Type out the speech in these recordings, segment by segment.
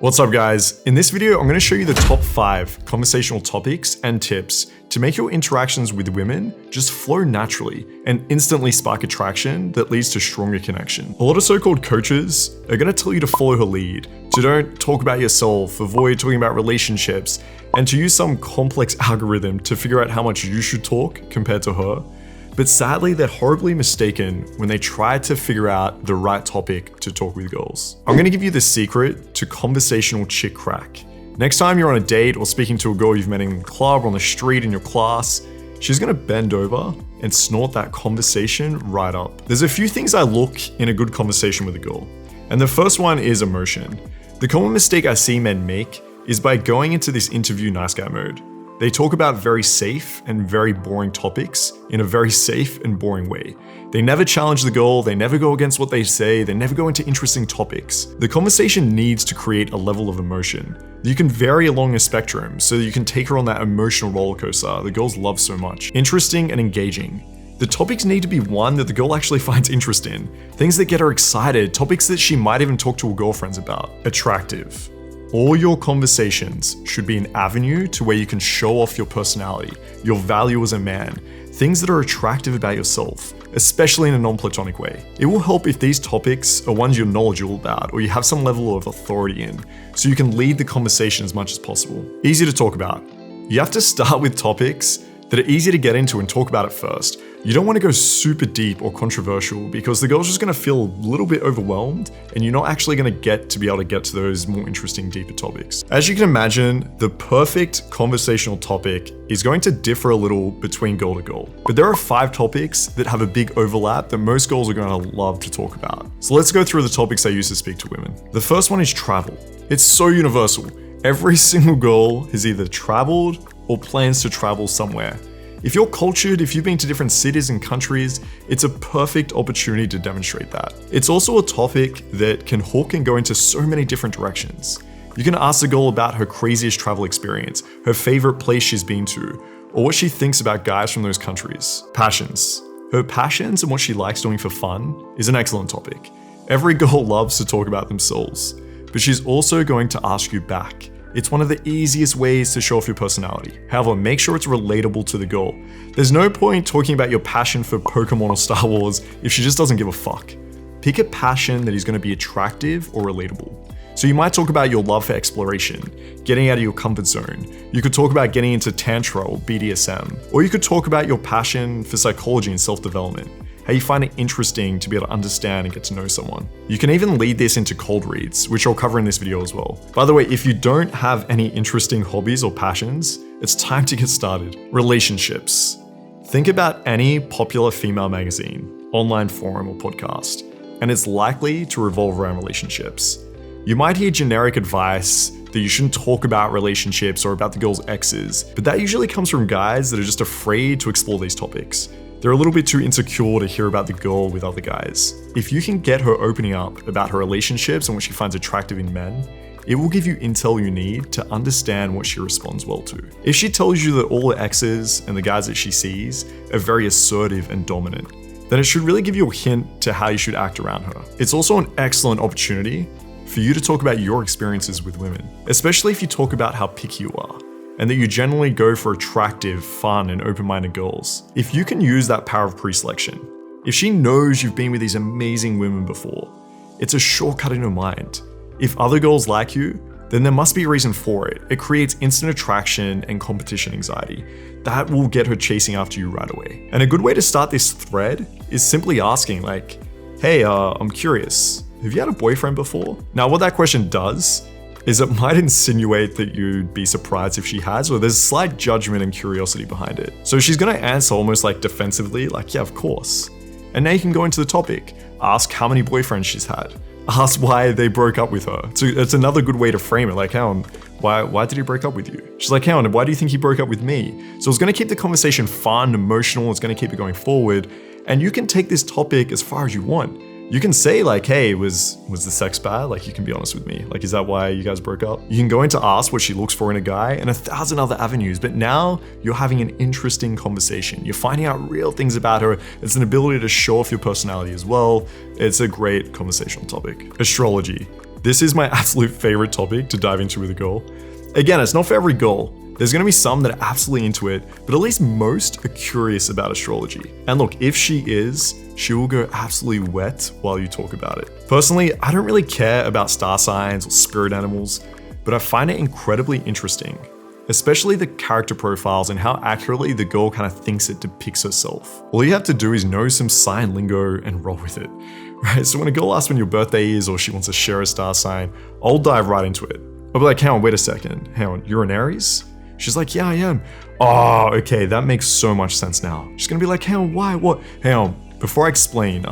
What's up guys? In this video, I'm going to show you the top 5 conversational topics and tips to make your interactions with women just flow naturally and instantly spark attraction that leads to stronger connection. A lot of so-called coaches are going to tell you to follow her lead, to don't talk about yourself, avoid talking about relationships, and to use some complex algorithm to figure out how much you should talk compared to her. But sadly, they're horribly mistaken when they try to figure out the right topic to talk with girls. I'm gonna give you the secret to conversational chick crack. Next time you're on a date or speaking to a girl you've met in the club or on the street in your class, she's gonna bend over and snort that conversation right up. There's a few things I look in a good conversation with a girl, and the first one is emotion. The common mistake I see men make is by going into this interview nice guy mode. They talk about very safe and very boring topics in a very safe and boring way. They never challenge the girl, they never go against what they say, they never go into interesting topics. The conversation needs to create a level of emotion. You can vary along a spectrum so that you can take her on that emotional roller coaster the girls love so much. Interesting and engaging. The topics need to be one that the girl actually finds interest in. Things that get her excited, topics that she might even talk to her girlfriends about. Attractive. All your conversations should be an avenue to where you can show off your personality, your value as a man, things that are attractive about yourself, especially in a non-platonic way. It will help if these topics are ones you're knowledgeable about or you have some level of authority in, so you can lead the conversation as much as possible. Easy to talk about. You have to start with topics that are easy to get into and talk about at first. You don't want to go super deep or controversial because the girl's just going to feel a little bit overwhelmed and you're not actually going to be able to get to those more interesting, deeper topics. As you can imagine, the perfect conversational topic is going to differ a little between girl to girl. But there are 5 topics that have a big overlap that most girls are going to love to talk about. So let's go through the topics I use to speak to women. The first one is travel. It's so universal. Every single girl has either traveled or plans to travel somewhere. If you're cultured, if you've been to different cities and countries, it's a perfect opportunity to demonstrate that. It's also a topic that can hook and go into so many different directions. You can ask the girl about her craziest travel experience, her favorite place she's been to, or what she thinks about guys from those countries. Passions. Her passions and what she likes doing for fun is an excellent topic. Every girl loves to talk about themselves, but she's also going to ask you back. It's one of the easiest ways to show off your personality. However, make sure it's relatable to the girl. There's no point talking about your passion for Pokemon or Star Wars if she just doesn't give a fuck. Pick a passion that is going to be attractive or relatable. So you might talk about your love for exploration, getting out of your comfort zone. You could talk about getting into Tantra or BDSM. Or you could talk about your passion for psychology and self-development. How you find it interesting to be able to understand and get to know someone. You can even lead this into cold reads, which I'll cover in this video as well. By the way, if you don't have any interesting hobbies or passions, it's time to get started. Relationships. Think about any popular female magazine, online forum or podcast, and it's likely to revolve around relationships. You might hear generic advice that you shouldn't talk about relationships or about the girl's exes, but that usually comes from guys that are just afraid to explore these topics. They're a little bit too insecure to hear about the girl with other guys. If you can get her opening up about her relationships and what she finds attractive in men, it will give you intel you need to understand what she responds well to. If she tells you that all her exes and the guys that she sees are very assertive and dominant, then it should really give you a hint to how you should act around her. It's also an excellent opportunity for you to talk about your experiences with women, especially if you talk about how picky you are, and that you generally go for attractive, fun, and open-minded girls. If you can use that power of pre-selection, if she knows you've been with these amazing women before, it's a shortcut in her mind. If other girls like you, then there must be a reason for it. It creates instant attraction and competition anxiety. That will get her chasing after you right away. And a good way to start this thread is simply asking like, hey, I'm curious, have you had a boyfriend before? Now, what that question does is it might insinuate that you'd be surprised if she has, or there's slight judgment and curiosity behind it. So she's gonna answer almost like defensively, like, yeah, of course. And now you can go into the topic. Ask how many boyfriends she's had. Ask why they broke up with her. So it's another good way to frame it, like, hang on, why did he break up with you? She's like, hang on, why do you think he broke up with me? So it's gonna keep the conversation fun, emotional, it's gonna keep it going forward, and you can take this topic as far as you want. You can say like, hey, was the sex bad? Like, you can be honest with me. Like, is that why you guys broke up? You can go into ask what she looks for in a guy and 1,000 other avenues, but now you're having an interesting conversation. You're finding out real things about her. It's an ability to show off your personality as well. It's a great conversational topic. Astrology. This is my absolute favorite topic to dive into with a girl. Again, it's not for every girl. There's gonna be some that are absolutely into it, but at least most are curious about astrology. And look, if she is, she will go absolutely wet while you talk about it. Personally, I don't really care about star signs or spirit animals, but I find it incredibly interesting, especially the character profiles and how accurately the girl kind of thinks it depicts herself. All you have to do is know some sign lingo and roll with it, right? So when a girl asks when your birthday is or she wants to share a star sign, I'll dive right into it. I'll be like, hang on, wait a second. Hang on, you're an Aries? She's like, yeah, I am. Oh, okay, that makes so much sense now. She's gonna be like, hang on, why, what? Hang on, before I explain,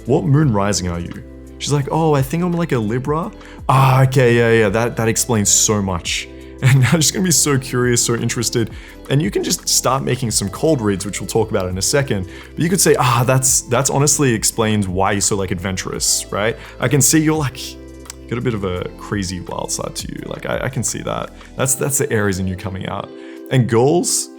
what moon rising are you? She's like, oh, I think I'm like a Libra. Ah, okay, yeah, that explains so much. And I'm just gonna be so curious, so interested. And you can just start making some cold reads, which we'll talk about in a second. But you could say, that's honestly explains why you're so like adventurous, right? I can see you're like, got a bit of a crazy wild side to you. Like I can see that. That's the Aries in you coming out. And girls,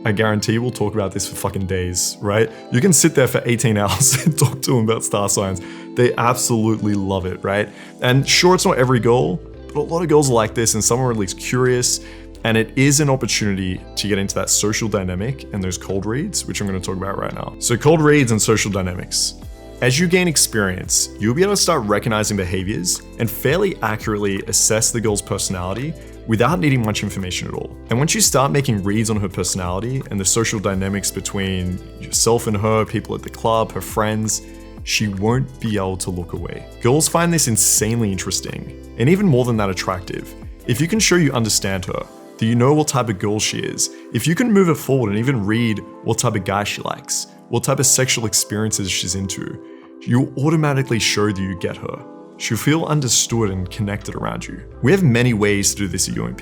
I guarantee we'll talk about this for fucking days, right? You can sit there for 18 hours and talk to them about star signs. They absolutely love it, right? And sure, it's not every girl, but a lot of girls are like this, and some are at least curious. And it is an opportunity to get into that social dynamic and those cold reads, which I'm going to talk about right now. So cold reads and social dynamics. As you gain experience, you'll be able to start recognizing behaviors and fairly accurately assess the girl's personality without needing much information at all. And once you start making reads on her personality and the social dynamics between yourself and her, people at the club, her friends, she won't be able to look away. Girls find this insanely interesting, and even more than that, attractive. If you can show you understand her, that you know what type of girl she is, if you can move her forward and even read what type of guy she likes, what type of sexual experiences she's into, you'll automatically show that you get her. She'll feel understood and connected around you. We have many ways to do this at UMP.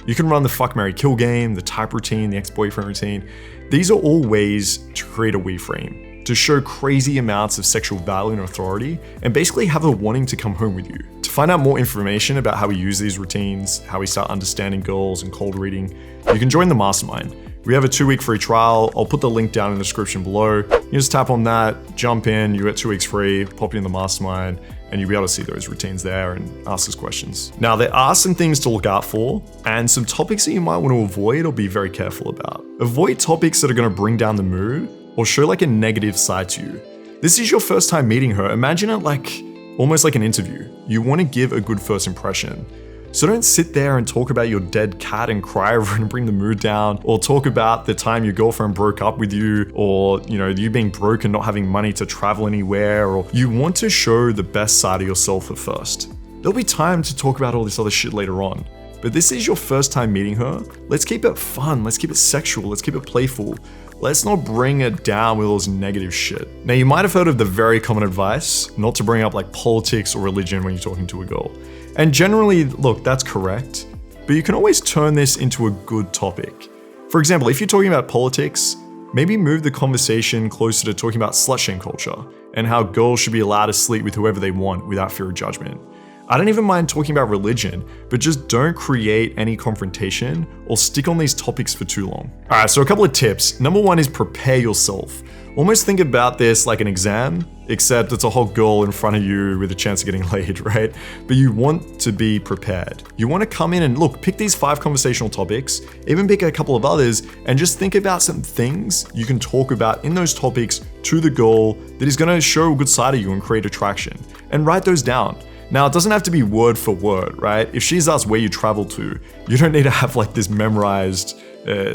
You can run the fuck, marry, kill game, the type routine, the ex-boyfriend routine. These are all ways to create a we frame, to show crazy amounts of sexual value and authority, and basically have her wanting to come home with you. To find out more information about how we use these routines, how we start understanding girls and cold reading, you can join the Mastermind. We have a 2-week free trial. I'll put the link down in the description below. You just tap on that, jump in, you get 2 weeks free, pop in the Mastermind, and you'll be able to see those routines there and ask us questions. Now, there are some things to look out for and some topics that you might want to avoid or be very careful about. Avoid topics that are going to bring down the mood or show like a negative side to you. This is your first time meeting her. Imagine it like almost like an interview. You want to give a good first impression. So don't sit there and talk about your dead cat and cry over it and bring the mood down, or talk about the time your girlfriend broke up with you, or you being broke and not having money to travel anywhere. Or you want to show the best side of yourself at first. There'll be time to talk about all this other shit later on, but this is your first time meeting her. Let's keep it fun, let's keep it sexual, let's keep it playful. Let's not bring it down with all this negative shit. Now, you might have heard of the very common advice not to bring up like politics or religion when you're talking to a girl. And generally, look, that's correct, but you can always turn this into a good topic. For example, if you're talking about politics, maybe move the conversation closer to talking about slut-shame culture and how girls should be allowed to sleep with whoever they want without fear of judgment. I don't even mind talking about religion, but just don't create any confrontation or stick on these topics for too long. All right, so a couple of tips. Number 1 is prepare yourself. Almost think about this like an exam, except it's a whole girl in front of you with a chance of getting laid, right? But you want to be prepared. You want to come in and look, pick these 5 conversational topics, even pick a couple of others, and just think about some things you can talk about in those topics to the girl that is going to show a good side of you and create attraction. And write those down. Now, it doesn't have to be word for word, right? If she's asked where you travel to, you don't need to have like this memorized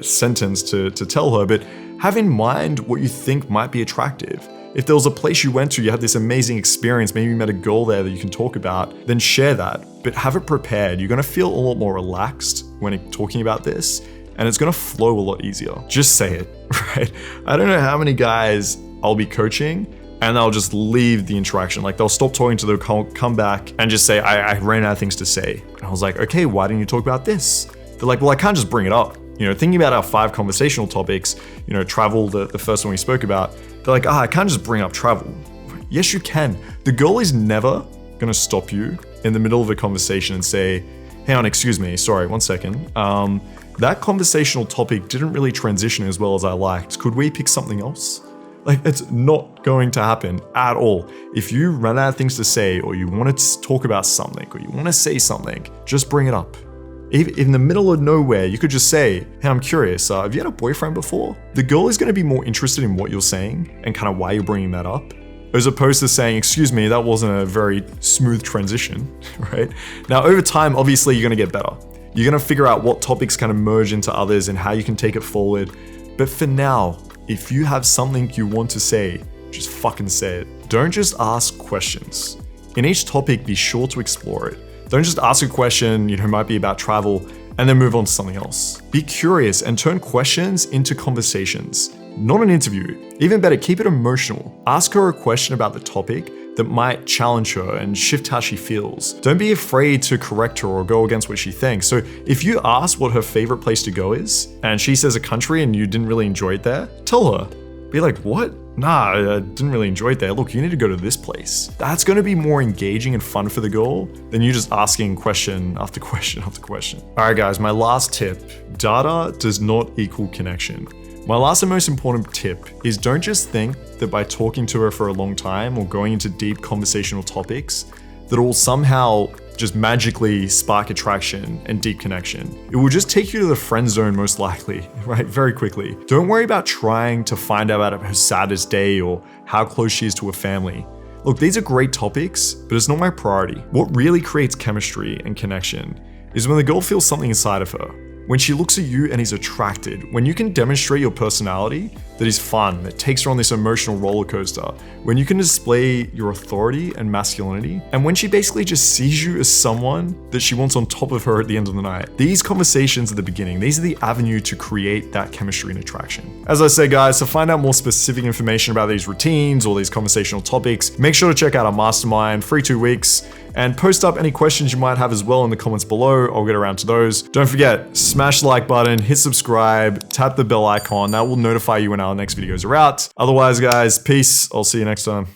sentence to tell her, but have in mind what you think might be attractive. If there was a place you went to, you had this amazing experience, maybe you met a girl there that you can talk about, then share that, but have it prepared. You're gonna feel a lot more relaxed when talking about this, and it's gonna flow a lot easier. Just say it, right? I don't know how many guys I'll be coaching and they'll just leave the interaction. Like they'll stop talking to them, come back and just say, I ran out of things to say. And I was like, okay, why didn't you talk about this? They're like, well, I can't just bring it up. Thinking about our 5 conversational topics, travel, the first one we spoke about, they're like, I can't just bring up travel. Yes, you can. The girl is never gonna stop you in the middle of a conversation and say, hang on, excuse me, sorry, 1 second. That conversational topic didn't really transition as well as I liked. Could we pick something else? Like, it's not going to happen at all. If you run out of things to say, or you want to talk about something, or you want to say something, just bring it up. In the middle of nowhere, you could just say, hey, I'm curious, have you had a boyfriend before? The girl is going to be more interested in what you're saying and kind of why you're bringing that up, as opposed to saying, excuse me, that wasn't a very smooth transition, right? Now, over time, obviously, you're going to get better. You're going to figure out what topics kind of merge into others and how you can take it forward. But for now, if you have something you want to say, just fucking say it. Don't just ask questions. In each topic, be sure to explore it. Don't just ask a question, might be about travel, and then move on to something else. Be curious and turn questions into conversations, not an interview. Even better, keep it emotional. Ask her a question about the topic that might challenge her and shift how she feels. Don't be afraid to correct her or go against what she thinks. So if you ask what her favorite place to go is, and she says a country and you didn't really enjoy it there, tell her. Be like, what? Nah, I didn't really enjoy it there. Look, you need to go to this place. That's gonna be more engaging and fun for the girl than you just asking question after question after question. All right, guys, my last tip. Data does not equal connection. My last and most important tip is don't just think that by talking to her for a long time or going into deep conversational topics, that it will somehow just magically spark attraction and deep connection. It will just take you to the friend zone most likely, right? Very quickly. Don't worry about trying to find out about her saddest day or how close she is to her family. Look, these are great topics, but it's not my priority. What really creates chemistry and connection is when the girl feels something inside of her. When she looks at you and is attracted, when you can demonstrate your personality that is fun, that takes her on this emotional roller coaster, when you can display your authority and masculinity, and when she basically just sees you as someone that she wants on top of her at the end of the night. These conversations at the beginning, these are the avenue to create that chemistry and attraction. As I say, guys, to find out more specific information about these routines or these conversational topics, make sure to check out our Mastermind, free 2 weeks, and post up any questions you might have as well in the comments below. I'll get around to those. Don't forget, smash the like button, hit subscribe, tap the bell icon. That will notify you when our next videos are out. Otherwise, guys, peace. I'll see you next time.